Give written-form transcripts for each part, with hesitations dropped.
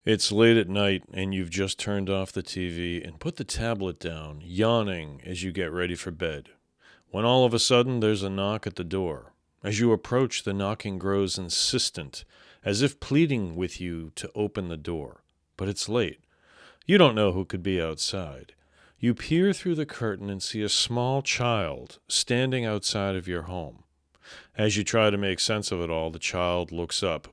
It's late at night and you've just turned off the TV and put the tablet down, yawning as you get ready for bed. When all of a sudden there's a knock at the door. As you approach, the knocking grows insistent, as if pleading with you to open the door. But it's late. You don't know who could be outside. You peer through the curtain and see a small child standing outside of your home. As you try to make sense of it all, the child looks up,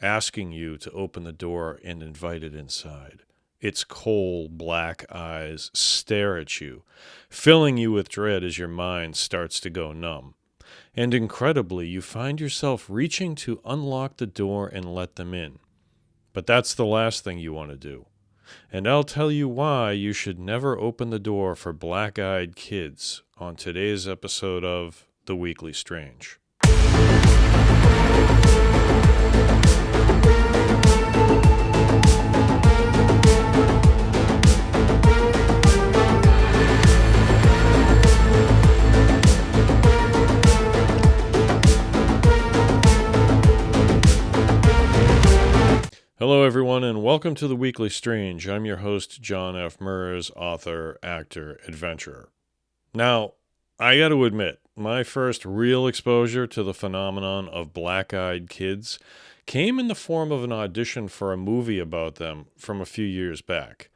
asking you to open the door and invite it inside. Its coal black eyes stare at you, filling you with dread as your mind starts to go numb. And incredibly, you find yourself reaching to unlock the door and let them in. But that's the last thing you want to do. And I'll tell you why you should never open the door for black-eyed kids on today's episode of The Weekly Strange. Hello, everyone, and welcome to The Weekly Strange. I'm your host, Jon F. Merz, author, actor, adventurer. Now, I got to admit, my first real exposure to the phenomenon of black-eyed kids came in the form of an audition for a movie about them from a few years back.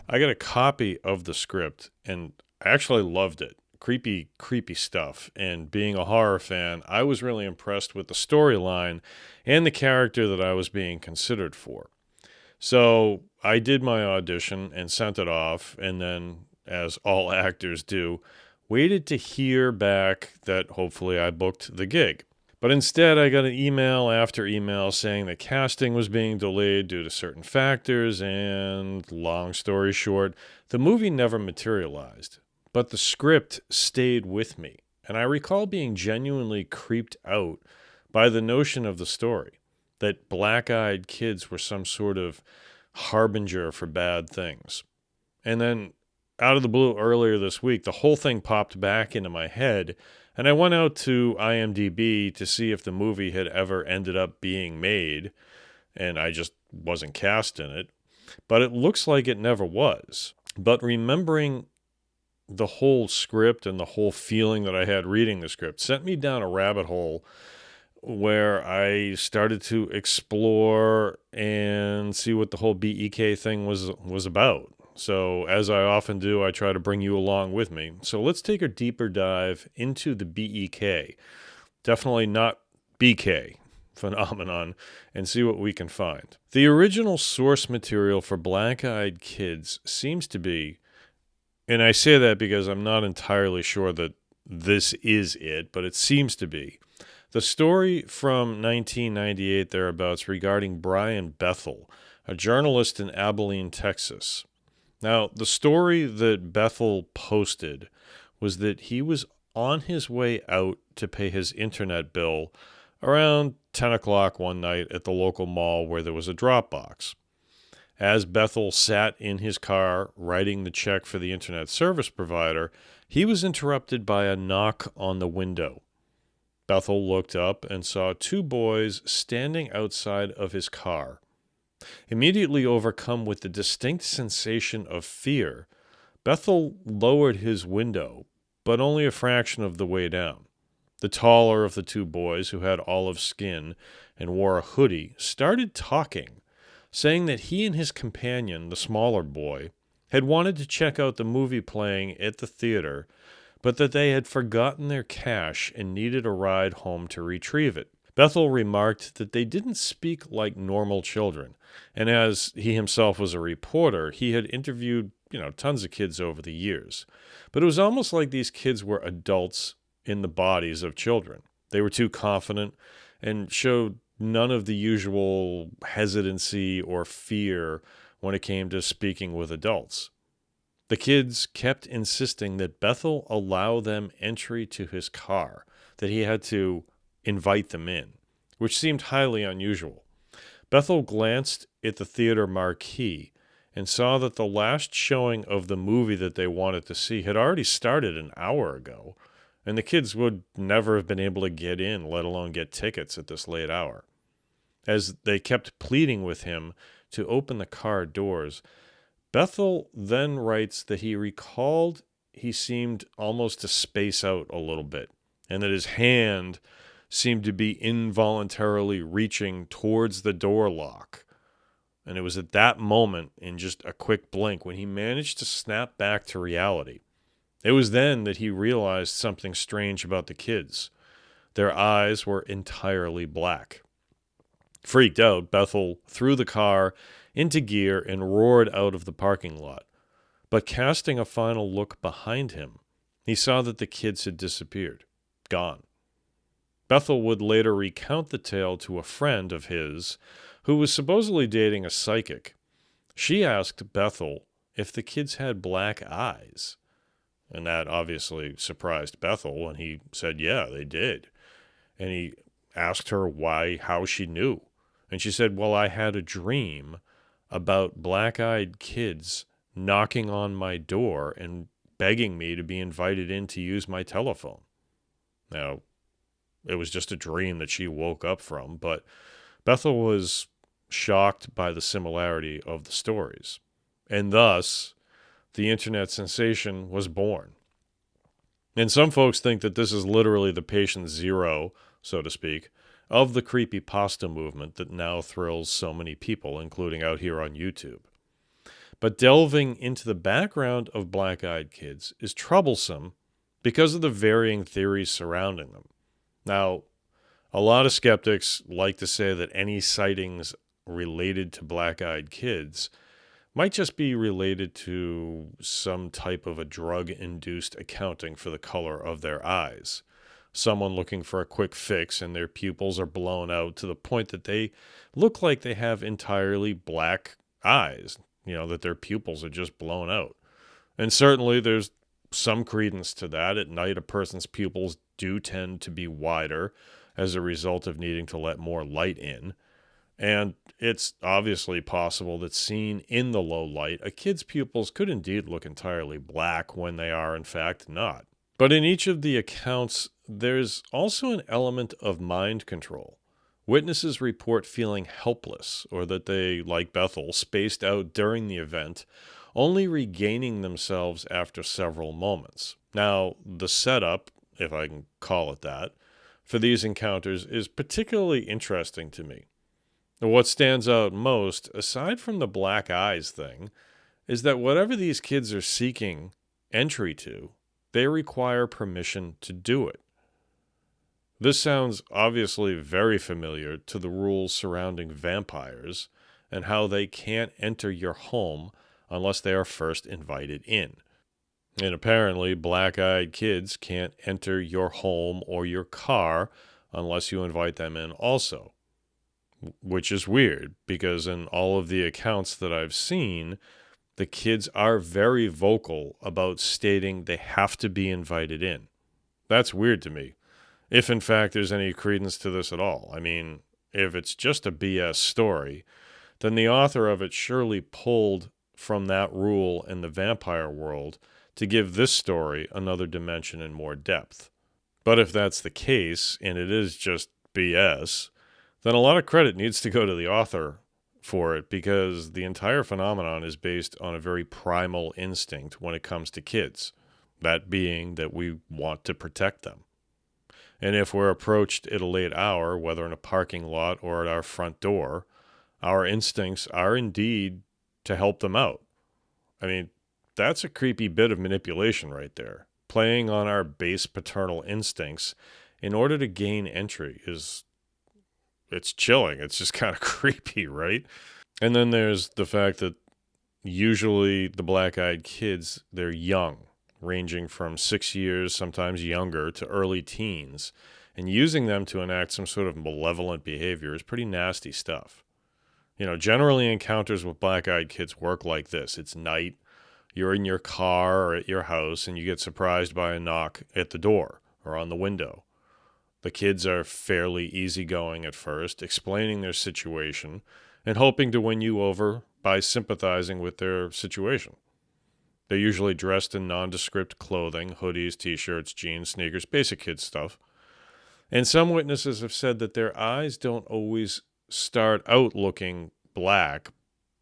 I got a copy of the script, and I actually loved it. Creepy stuff. And being a horror fan, I was really impressed with the storyline and the character that I was being considered for. So I did my audition and sent it off, and then, as all actors do, waited to hear back that hopefully I booked the gig. But instead, I got an email after email saying that casting was being delayed due to certain factors, and long story short, the movie never materialized. But the script stayed with me, and I recall being genuinely creeped out by the notion of the story, that black-eyed kids were some sort of harbinger for bad things. And then, out of the blue earlier this week, the whole thing popped back into my head, and I went out to IMDb to see if the movie had ever ended up being made, and I just wasn't cast in it. But it looks like it never was. But remembering the whole script and the whole feeling that I had reading the script sent me down a rabbit hole where I started to explore and see what the whole BEK thing was about. So, as I often do, I try to bring you along with me. So let's take a deeper dive into the BEK, definitely not BK phenomenon, and see what we can find. The original source material for black-eyed kids seems to be, and I say that because I'm not entirely sure that this is it, but it seems to be, the story from 1998 thereabouts regarding Brian Bethel, a journalist in Abilene, Texas. Now, the story that Bethel posted was that he was on his way out to pay his internet bill around 10 o'clock one night at the local mall where there was a drop box. As Bethel sat in his car writing the check for the internet service provider, he was interrupted by a knock on the window. Bethel looked up and saw two boys standing outside of his car. Immediately overcome with the distinct sensation of fear, Bethel lowered his window, but only a fraction of the way down. The taller of the two boys, who had olive skin and wore a hoodie, started talking, saying that he and his companion, the smaller boy, had wanted to check out the movie playing at the theater, but that they had forgotten their cash and needed a ride home to retrieve it. Bethel remarked that they didn't speak like normal children, and as he himself was a reporter, he had interviewed, tons of kids over the years. But it was almost like these kids were adults in the bodies of children. They were too confident and showed none of the usual hesitancy or fear when it came to speaking with adults. The kids kept insisting that Bethel allow them entry to his car, that he had to invite them in, which seemed highly unusual. Bethel glanced at the theater marquee and saw that the last showing of the movie that they wanted to see had already started an hour ago, and the kids would never have been able to get in, let alone get tickets at this late hour. As they kept pleading with him to open the car doors. Bethel then writes that he recalled he seemed almost to space out a little bit, and that his hand seemed to be involuntarily reaching towards the door lock. And it was at that moment, in just a quick blink, when he managed to snap back to reality. It was then that he realized something strange about the kids. Their eyes were entirely black. Freaked out, Bethel threw the car into gear and roared out of the parking lot. But casting a final look behind him, he saw that the kids had disappeared, gone. Bethel would later recount the tale to a friend of his who was supposedly dating a psychic. She asked Bethel if the kids had black eyes. And that obviously surprised Bethel, and he said, yeah, they did. And he asked her how she knew. And she said, well, I had a dream about black-eyed kids knocking on my door and begging me to be invited in to use my telephone. Now, it was just a dream that she woke up from, but Bethel was shocked by the similarity of the stories. And thus, the internet sensation was born. And some folks think that this is literally the patient zero, so to speak, of the creepypasta movement that now thrills so many people, including out here on YouTube. But delving into the background of black-eyed kids is troublesome because of the varying theories surrounding them. Now, a lot of skeptics like to say that any sightings related to black-eyed kids might just be related to some type of a drug-induced accounting for the color of their eyes. Someone looking for a quick fix and their pupils are blown out to the point that they look like they have entirely black eyes, that their pupils are just blown out. And certainly there's some credence to that. At night, a person's pupils do tend to be wider as a result of needing to let more light in. And it's obviously possible that seen in the low light, a kid's pupils could indeed look entirely black when they are in fact not. But in each of the accounts, there's also an element of mind control. Witnesses report feeling helpless, or that they, like Bethel, spaced out during the event, only regaining themselves after several moments. Now, the setup, if I can call it that, for these encounters is particularly interesting to me. What stands out most, aside from the black eyes thing, is that whatever these kids are seeking entry to, they require permission to do it. This sounds obviously very familiar to the rules surrounding vampires and how they can't enter your home unless they are first invited in. And apparently, black-eyed kids can't enter your home or your car unless you invite them in also. Which is weird, because in all of the accounts that I've seen, the kids are very vocal about stating they have to be invited in. That's weird to me, if in fact there's any credence to this at all. I mean, if it's just a BS story, then the author of it surely pulled from that rule in the vampire world to give this story another dimension and more depth. But if that's the case, and it is just BS, then a lot of credit needs to go to the author for it, because the entire phenomenon is based on a very primal instinct when it comes to kids, that being that we want to protect them. And if we're approached at a late hour, whether in a parking lot or at our front door, our instincts are indeed to help them out. I mean, that's a creepy bit of manipulation right there. Playing on our base paternal instincts in order to gain entry it's chilling. It's just kind of creepy, right? And then there's the fact that usually the black-eyed kids, they're young, ranging from 6 years, sometimes younger, to early teens. And using them to enact some sort of malevolent behavior is pretty nasty stuff. Generally encounters with black-eyed kids work like this. It's night, you're in your car or at your house, and you get surprised by a knock at the door or on the window. The kids are fairly easygoing at first, explaining their situation and hoping to win you over by sympathizing with their situation. They're usually dressed in nondescript clothing, hoodies, t-shirts, jeans, sneakers, basic kid stuff. And some witnesses have said that their eyes don't always start out looking black,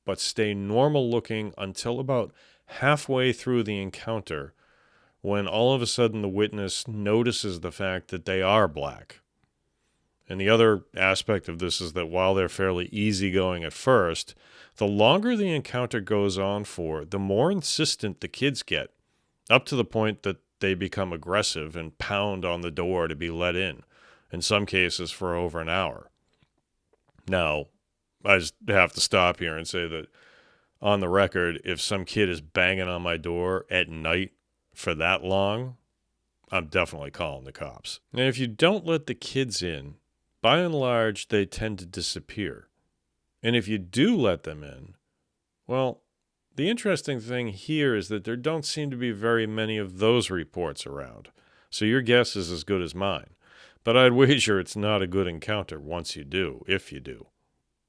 but stay normal looking until about halfway through the encounter, when all of a sudden the witness notices the fact that they are black. And the other aspect of this is that while they're fairly easygoing at first, the longer the encounter goes on for, the more insistent the kids get, up to the point that they become aggressive and pound on the door to be let in some cases for over an hour. Now, I just have to stop here and say that on the record, if some kid is banging on my door at night for that long, I'm definitely calling the cops. And if you don't let the kids in, by and large, they tend to disappear. And if you do let them in, well, the interesting thing here is that there don't seem to be very many of those reports around. So your guess is as good as mine. But I'd wager it's not a good encounter once you do, if you do.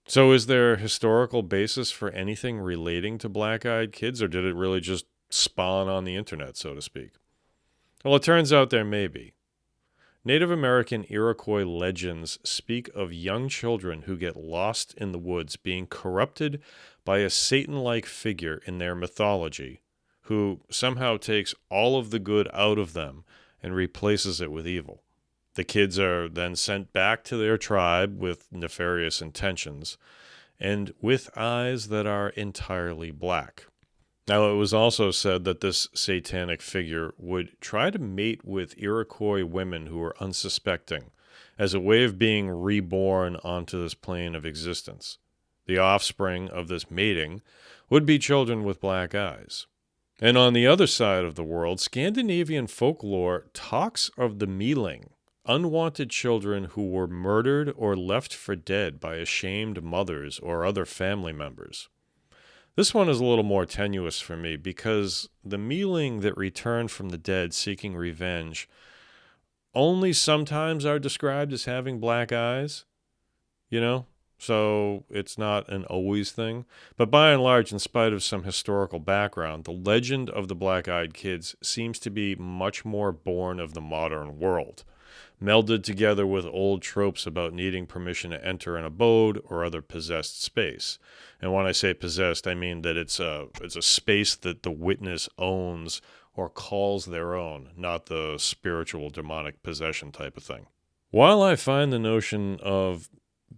So is there a historical basis for anything relating to black-eyed kids, or did it really just spawn on the internet, so to speak? Well, it turns out there may be. Native American Iroquois legends speak of young children who get lost in the woods being corrupted by a Satan-like figure in their mythology, who somehow takes all of the good out of them and replaces it with evil. The kids are then sent back to their tribe with nefarious intentions, and with eyes that are entirely black. Now, it was also said that this satanic figure would try to mate with Iroquois women who were unsuspecting, as a way of being reborn onto this plane of existence. The offspring of this mating would be children with black eyes. And on the other side of the world, Scandinavian folklore talks of the mealing, unwanted children who were murdered or left for dead by ashamed mothers or other family members. This one is a little more tenuous for me because the mealing that return from the dead seeking revenge only sometimes are described as having black eyes, so it's not an always thing. But by and large, in spite of some historical background, the legend of the black-eyed kids seems to be much more born of the modern world, melded together with old tropes about needing permission to enter an abode or other possessed space. And when I say possessed, I mean that it's a space that the witness owns or calls their own, not the spiritual demonic possession type of thing. While I find the notion of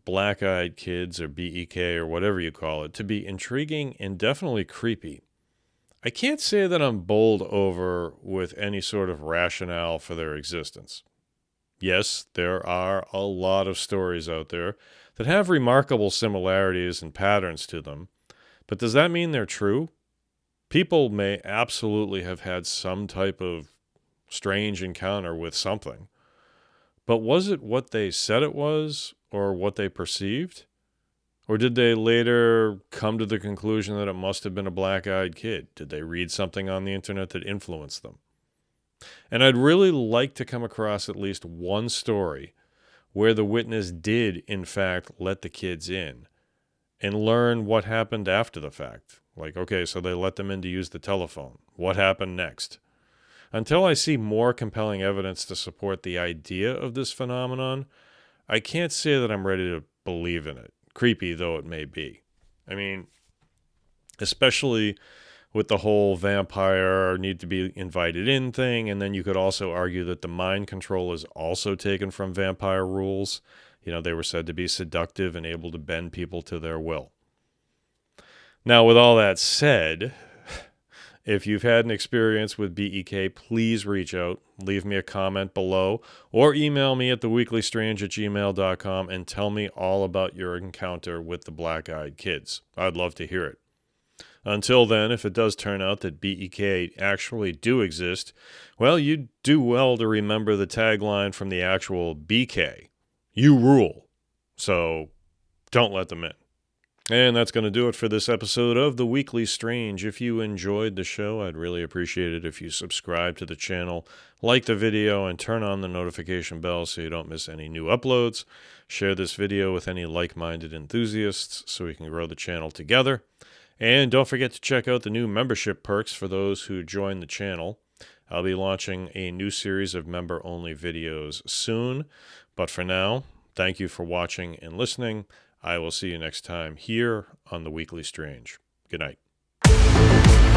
black-eyed kids or BEK or whatever you call it to be intriguing and definitely creepy, I can't say that I'm bowled over with any sort of rationale for their existence. Yes, there are a lot of stories out there that have remarkable similarities and patterns to them, but does that mean they're true? People may absolutely have had some type of strange encounter with something, but was it what they said it was or what they perceived? Or did they later come to the conclusion that it must have been a black-eyed kid? Did they read something on the internet that influenced them? And I'd really like to come across at least one story where the witness did, in fact, let the kids in and learn what happened after the fact. Like, okay, so they let them in to use the telephone. What happened next? Until I see more compelling evidence to support the idea of this phenomenon, I can't say that I'm ready to believe in it, creepy though it may be. I mean, especially with the whole vampire need to be invited in thing, and then you could also argue that the mind control is also taken from vampire rules. They were said to be seductive and able to bend people to their will. Now, with all that said, if you've had an experience with BEK, please reach out, leave me a comment below, or email me at theweeklystrange@gmail.com and tell me all about your encounter with the black-eyed kids. I'd love to hear it. Until then, if it does turn out that BEK actually do exist, well, you do well to remember the tagline from the actual BK. You rule. So don't let them in. And that's going to do it for this episode of The Weekly Strange. If you enjoyed the show, I'd really appreciate it if you subscribe to the channel, like the video, and turn on the notification bell so you don't miss any new uploads. Share this video with any like-minded enthusiasts so we can grow the channel together. And don't forget to check out the new membership perks for those who join the channel. I'll be launching a new series of member-only videos soon. But for now, thank you for watching and listening. I will see you next time here on The Weekly Strange. Good night.